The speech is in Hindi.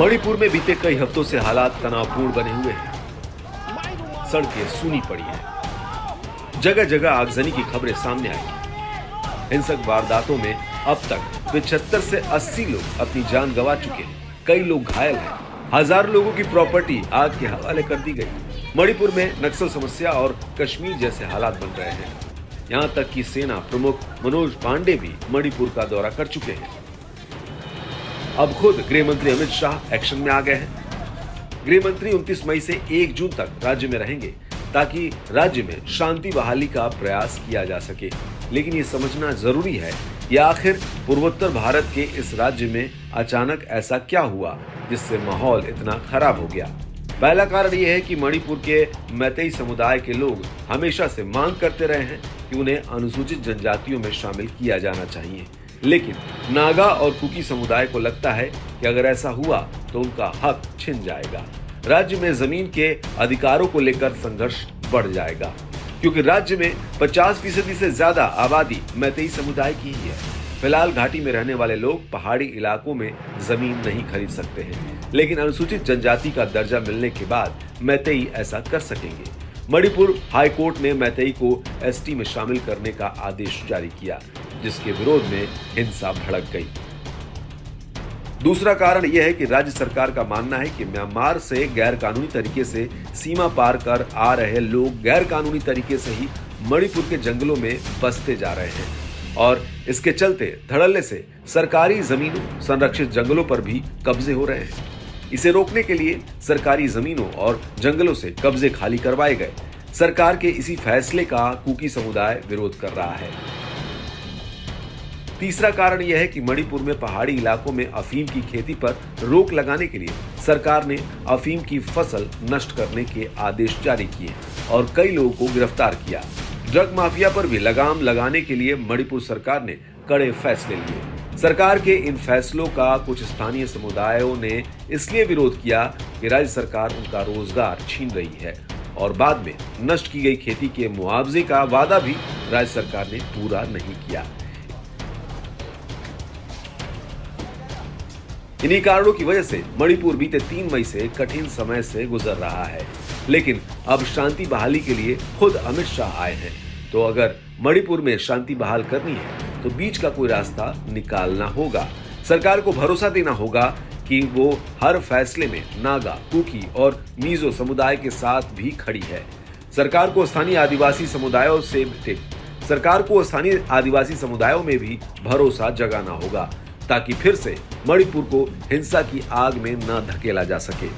मणिपुर में बीते कई हफ्तों से हालात तनावपूर्ण बने हुए हैं। सड़कें सूनी पड़ी हैं। जगह जगह आगजनी की खबरें सामने आई। हिंसक वारदातों में अब तक 75 से 80 लोग अपनी जान गंवा चुके हैं। कई लोग घायल हैं। हजारों लोगों की प्रॉपर्टी आग के हवाले कर दी गई। मणिपुर में नक्सल समस्या और कश्मीर जैसे हालात बन रहे हैं। यहाँ तक कि सेना प्रमुख मनोज पांडे भी मणिपुर का दौरा कर चुके हैं। अब खुद गृह मंत्री अमित शाह एक्शन में आ गए हैं। गृह मंत्री 29 मई से 1 जून तक राज्य में रहेंगे ताकि राज्य में शांति बहाली का प्रयास किया जा सके। लेकिन ये समझना जरूरी है कि आखिर पूर्वोत्तर भारत के इस राज्य में अचानक ऐसा क्या हुआ जिससे माहौल इतना खराब हो गया। पहला कारण यह है कि मणिपुर के मैतेई समुदाय के लोग हमेशा से मांग करते रहे हैं कि उन्हें अनुसूचित जनजातियों में शामिल किया जाना चाहिए। लेकिन नागा और कुकी समुदाय को लगता है कि अगर ऐसा हुआ तो उनका हक छिन जाएगा। राज्य में जमीन के अधिकारों को लेकर संघर्ष बढ़ जाएगा, क्योंकि राज्य में 50% से ज्यादा आबादी मैतेई समुदाय की ही है। फिलहाल घाटी में रहने वाले लोग पहाड़ी इलाकों में जमीन नहीं खरीद सकते हैं, लेकिन अनुसूचित जनजाति का दर्जा मिलने के बाद मैतेई ऐसा कर सकेंगे। मणिपुर हाई कोर्ट ने मैतेई को एसटी में शामिल करने का आदेश जारी किया, जिसके विरोध में हिंसा भड़क गई। दूसरा कारण यह है कि राज्य सरकार का मानना है कि म्यांमार से गैर कानूनी तरीके से सीमा पार कर आ रहे लोग गैर कानूनी तरीके से ही मणिपुर के जंगलों में बसते जा रहे हैं और इसके चलते धड़ल्ले से सरकारी जमीनों, संरक्षित जंगलों पर भी कब्जे हो रहे हैं। इसे रोकने के लिए सरकारी जमीनों और जंगलों से कब्जे खाली करवाए गए। सरकार के इसी फैसले का कुकी समुदाय विरोध कर रहा है। तीसरा कारण यह है कि मणिपुर में पहाड़ी इलाकों में अफीम की खेती पर रोक लगाने के लिए सरकार ने अफीम की फसल नष्ट करने के आदेश जारी किए और कई लोगों को गिरफ्तार किया। ड्रग माफिया पर भी लगाम लगाने के लिए मणिपुर सरकार ने कड़े फैसले लिए। सरकार के इन फैसलों का कुछ स्थानीय समुदायों ने इसलिए विरोध किया कि राज्य सरकार उनका रोजगार छीन रही है और बाद में नष्ट की गई खेती के मुआवजे का वादा भी राज्य सरकार ने पूरा नहीं किया। इन्हीं कारणों की वजह से मणिपुर बीते 3 मई से कठिन समय से गुजर रहा है। लेकिन अब शांति बहाली के लिए खुद अमित शाह आए हैं, तो अगर मणिपुर में शांति बहाल करनी है तो बीच का कोई रास्ता निकालना होगा। सरकार को भरोसा देना होगा कि वो हर फैसले में नागा, कुकी और मिजो समुदाय के साथ भी खड़ी है। सरकार को स्थानीय आदिवासी समुदायों में भी भरोसा जगाना होगा ताकि फिर से मणिपुर को हिंसा की आग में न धकेला जा सके।